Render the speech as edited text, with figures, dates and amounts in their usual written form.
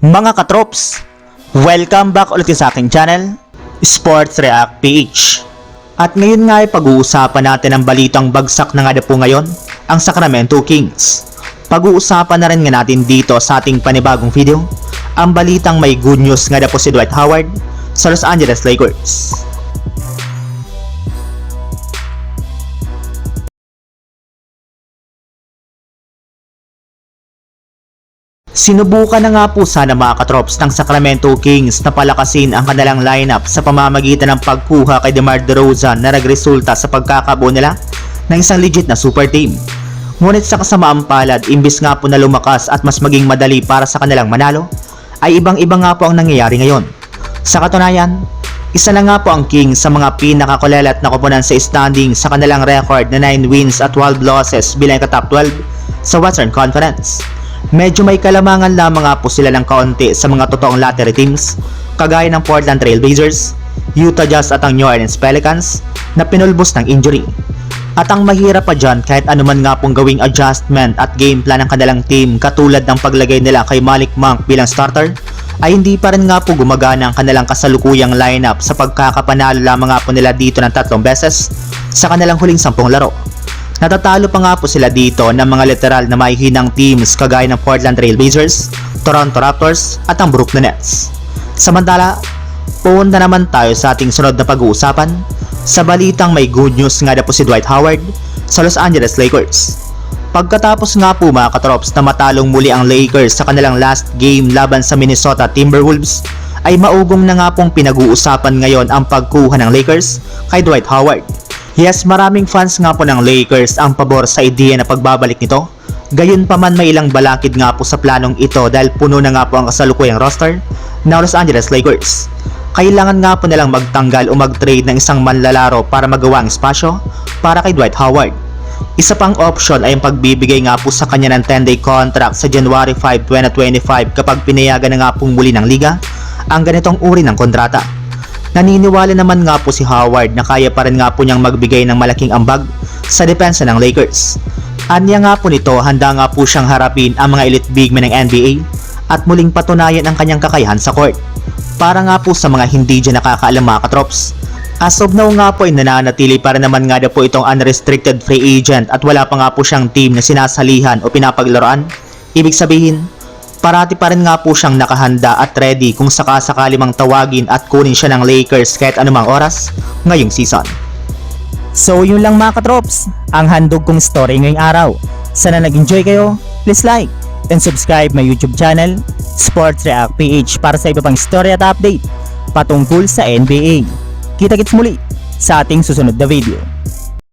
Mga katrops, welcome back ulit sa aking channel, Sports React PH. At ngayon nga ay pag-uusapan natin ang balitang bagsak na nga na po ngayon, ang Sacramento Kings. Pag-uusapan na rin nga natin dito sa ating panibagong video, ang balitang may good news nga na po si Dwight Howard sa Los Angeles Lakers. Sinubukan na nga po sana mga katrops ng Sacramento Kings na palakasin ang kanilang lineup sa pamamagitan ng pagkuha kay DeMar DeRozan na nagresulta sa pagkakabuo nila ng isang legit na super team. Ngunit sa kasamaang palad, imbis nga po na lumakas at mas maging madali para sa kanilang manalo, ay ibang-iba nga po ang nangyayari ngayon. Sa katunayan, isa na nga po ang Kings sa mga pinakakulelat na koponan sa standing sa kanilang record na 9 wins at 12 losses bilang ka-top 12 sa Western Conference. Medyo may kalamangan lamang nga po sila ng kaunti sa mga totoong lottery teams kagaya ng Portland Trail Blazers, Utah Jazz at ang New Orleans Pelicans na pinulbos ng injury. At ang mahirap pa dyan, kahit anuman nga pong gawing adjustment at game plan ng kanilang team katulad ng paglagay nila kay Malik Monk bilang starter, ay hindi pa rin nga po gumagana ang kanilang kasalukuyang lineup sa pagkakapanalo lamang nga po nila dito ng 3 beses sa kanilang huling 10 laro. Natatalo pa nga po sila dito ng mga literal na mahihinang teams kagaya ng Portland Trail Blazers, Toronto Raptors at ang Brooklyn Nets. Samantala, punta naman tayo sa ating sunod na pag-uusapan sa balitang may good news nga na po si Dwight Howard sa Los Angeles Lakers. Pagkatapos nga po mga katrops na matalong muli ang Lakers sa kanilang last game laban sa Minnesota Timberwolves, ay maugong na nga pong pinag-uusapan ngayon ang pagkuha ng Lakers kay Dwight Howard. Yes, maraming fans nga po ng Lakers ang pabor sa ideya na pagbabalik nito. Gayunpaman may ilang balakid nga po sa planong ito dahil puno na nga po ang kasalukuyang roster ng Los Angeles Lakers. Kailangan nga po nilang magtanggal o mag-trade ng isang manlalaro para magawa ang espasyo para kay Dwight Howard. Isa pang option ay ang pagbibigay nga po sa kanya ng 10-day contract sa January 5, 2025 kapag pinayagan na nga pong muli ng liga ang ganitong uri ng kontrata. Naniniwala naman nga po si Howard na kaya pa rin nga po niyang magbigay ng malaking ambag sa depensa ng Lakers. Anya nga po nito, handa nga po siyang harapin ang mga elite big men ng NBA at muling patunayan ang kanyang kakayahan sa court. Para nga po sa mga hindi dyan nakakaalam mga katrops, as of now nga po ay nananatili para naman nga po itong unrestricted free agent at wala pa nga po siyang team na sinasalihan o pinapaglaruan. Ibig sabihin, parati pa rin nga po siyang nakahanda at ready kung sakasakali mang tawagin at kunin siya ng Lakers kahit anumang oras ngayong season. So yun lang mga katrops, ang handog kong story ngayong araw. Sana nag-enjoy kayo, please like and subscribe my YouTube channel, Sports React PH, para sa iba pang story at update patungkol sa NBA. Kita-kits muli sa ating susunod na video.